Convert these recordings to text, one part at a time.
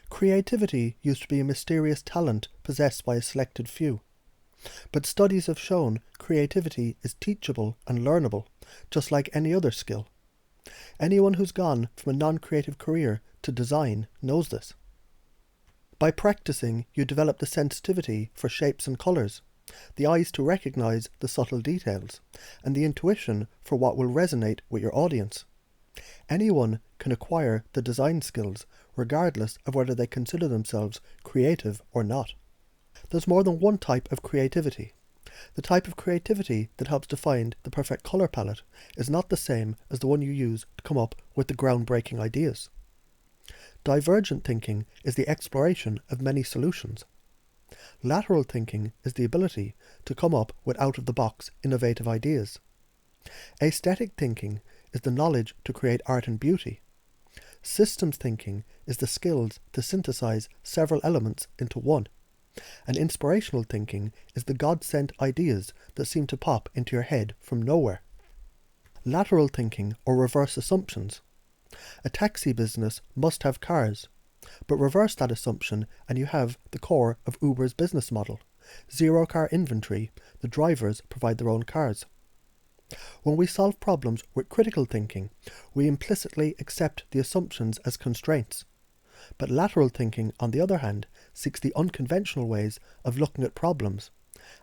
Creativity used to be a mysterious talent possessed by a selected few. But studies have shown creativity is teachable and learnable, just like any other skill. Anyone who's gone from a non-creative career to design knows this. By practicing, you develop the sensitivity for shapes and colours, the eyes to recognise the subtle details, and the intuition for what will resonate with your audience. Anyone can acquire the design skills, regardless of whether they consider themselves creative or not. There's more than one type of creativity. The type of creativity that helps to find the perfect colour palette is not the same as the one you use to come up with the groundbreaking ideas. Divergent thinking is the exploration of many solutions. Lateral thinking is the ability to come up with out-of-the-box innovative ideas. Aesthetic thinking is the knowledge to create art and beauty. Systems thinking is the skills to synthesize several elements into one. And inspirational thinking is the God-sent ideas that seem to pop into your head from nowhere. Lateral thinking, or reverse assumptions. A taxi business must have cars, but reverse that assumption and you have the core of Uber's business model. Zero car inventory, the drivers provide their own cars. When we solve problems with critical thinking, we implicitly accept the assumptions as constraints. But lateral thinking, on the other hand, seeks the unconventional ways of looking at problems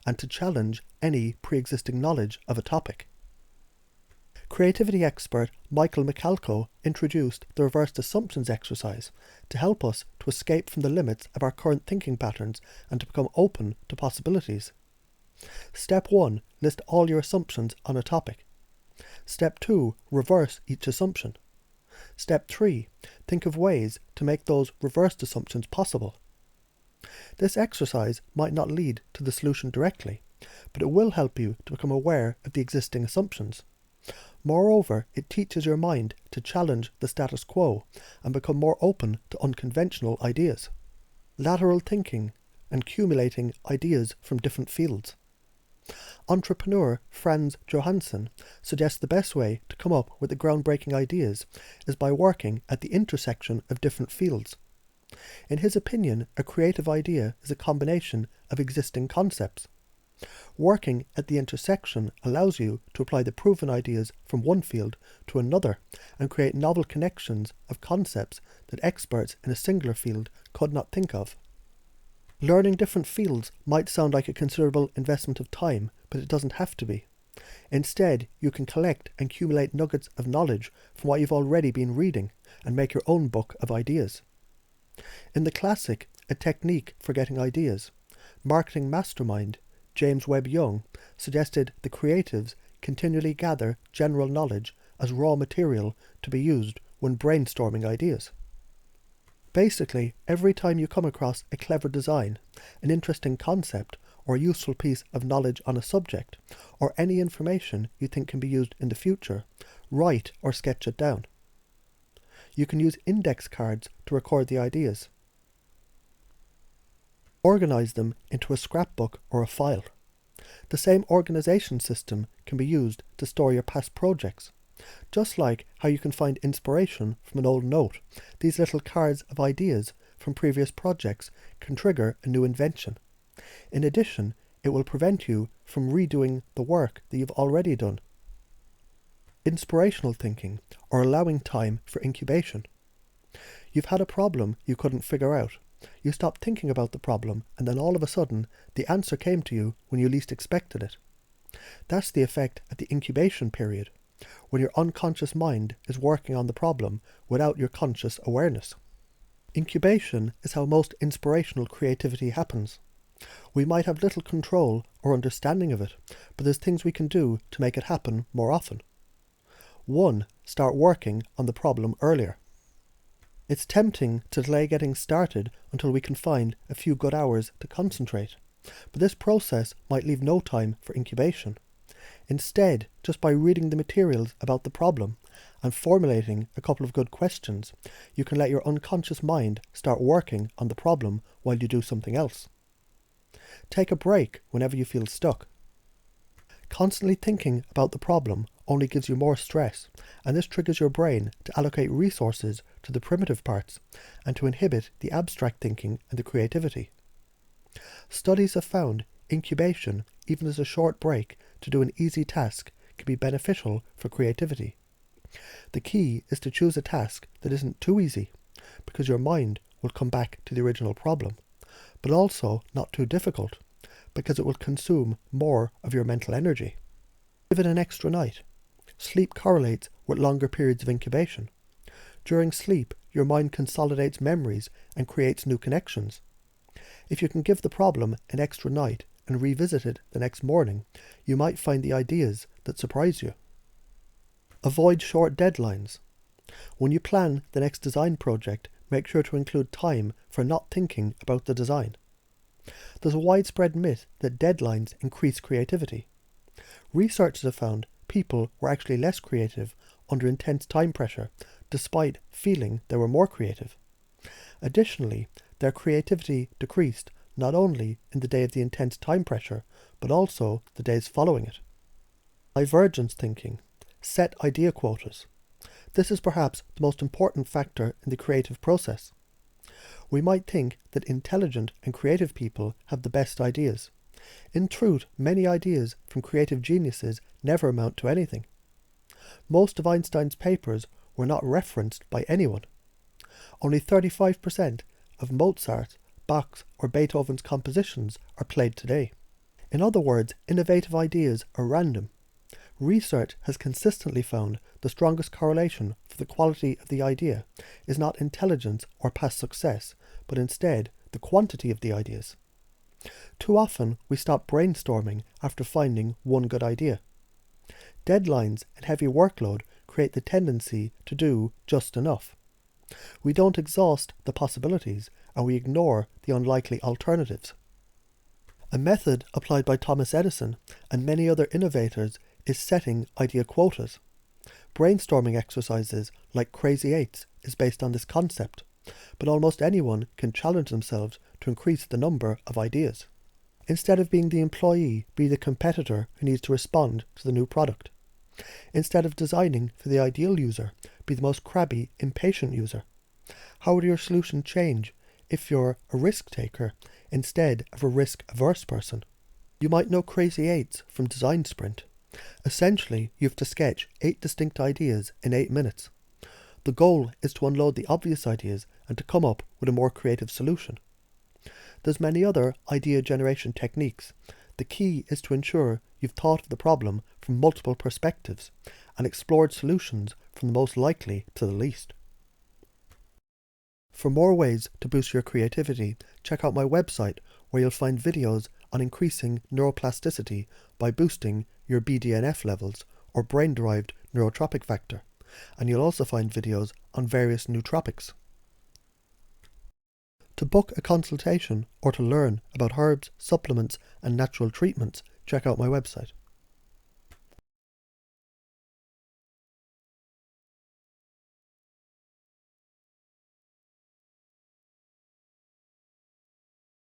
and to challenge any pre-existing knowledge of a topic. Creativity expert Michael Michalko introduced the reversed assumptions exercise to help us to escape from the limits of our current thinking patterns and to become open to possibilities. Step 1. List all your assumptions on a topic. Step 2. Reverse each assumption. Step 3. Think of ways to make those reversed assumptions possible. This exercise might not lead to the solution directly, but it will help you to become aware of the existing assumptions. Moreover, it teaches your mind to challenge the status quo and become more open to unconventional ideas. Lateral thinking and accumulating ideas from different fields. Entrepreneur Franz Johansson suggests the best way to come up with the groundbreaking ideas is by working at the intersection of different fields. In his opinion, a creative idea is a combination of existing concepts. Working at the intersection allows you to apply the proven ideas from one field to another and create novel connections of concepts that experts in a singular field could not think of. Learning different fields might sound like a considerable investment of time, but it doesn't have to be. Instead, you can collect and accumulate nuggets of knowledge from what you've already been reading and make your own book of ideas. In the classic A Technique for Getting Ideas, marketing mastermind James Webb Young suggested the creatives continually gather general knowledge as raw material to be used when brainstorming ideas. Basically, every time you come across a clever design, an interesting concept, or a useful piece of knowledge on a subject, or any information you think can be used in the future, write or sketch it down. You can use index cards to record the ideas. Organize them into a scrapbook or a file. The same organization system can be used to store your past projects. Just like how you can find inspiration from an old note, these little cards of ideas from previous projects can trigger a new invention. In addition, it will prevent you from redoing the work that you've already done. Inspirational thinking, or allowing time for incubation. You've had a problem you couldn't figure out. You stopped thinking about the problem, and then all of a sudden, the answer came to you when you least expected it. That's the effect at the incubation period, when your unconscious mind is working on the problem without your conscious awareness. Incubation is how most inspirational creativity happens. We might have little control or understanding of it, but there's things we can do to make it happen more often. 1. Start working on the problem earlier. It's tempting to delay getting started until we can find a few good hours to concentrate, but this process might leave no time for incubation. Instead, just by reading the materials about the problem and formulating a couple of good questions, you can let your unconscious mind start working on the problem while you do something else. Take a break whenever you feel stuck. Constantly thinking about the problem only gives you more stress, and this triggers your brain to allocate resources to the primitive parts and to inhibit the abstract thinking and the creativity. Studies have found incubation, even as a short break to do an easy task, can be beneficial for creativity. The key is to choose a task that isn't too easy, because your mind will come back to the original problem, but also not too difficult, because it will consume more of your mental energy. Give it an extra night. Sleep correlates with longer periods of incubation. During sleep, your mind consolidates memories and creates new connections. If you can give the problem an extra night and revisit it the next morning, you might find the ideas that surprise you. Avoid short deadlines. When you plan the next design project, make sure to include time for not thinking about the design. There's a widespread myth that deadlines increase creativity. Researchers have found people were actually less creative under intense time pressure, despite feeling they were more creative. Additionally, their creativity decreased not only in the day of the intense time pressure, but also the days following it. Divergence thinking. Set idea quotas. This is perhaps the most important factor in the creative process. We might think that intelligent and creative people have the best ideas. In truth, many ideas from creative geniuses never amount to anything. Most of Einstein's papers were not referenced by anyone. Only 35% of Mozart, Bach's or Beethoven's compositions are played today. In other words, innovative ideas are random. Research has consistently found the strongest correlation for the quality of the idea is not intelligence or past success, but instead the quantity of the ideas. Too often we stop brainstorming after finding one good idea. Deadlines and heavy workload create the tendency to do just enough. We don't exhaust the possibilities and we ignore the unlikely alternatives. A method applied by Thomas Edison and many other innovators is setting idea quotas. Brainstorming exercises like Crazy Eights is based on this concept, but almost anyone can challenge themselves to increase the number of ideas. Instead of being the employee, be the competitor who needs to respond to the new product. Instead of designing for the ideal user, be the most crabby, impatient user. How would your solution change if you're a risk taker instead of a risk-averse person? You might know Crazy Eights from Design Sprint. Essentially, you have to sketch 8 distinct ideas in 8 minutes. The goal is to unload the obvious ideas and to come up with a more creative solution. There's many other idea generation techniques. The key is to ensure you've thought of the problem from multiple perspectives and explored solutions from the most likely to the least. For more ways to boost your creativity, check out my website where you'll find videos on increasing neuroplasticity by boosting your BDNF levels or brain-derived neurotrophic factor, and you'll also find videos on various nootropics. To book a consultation or to learn about herbs, supplements and natural treatments, check out my website.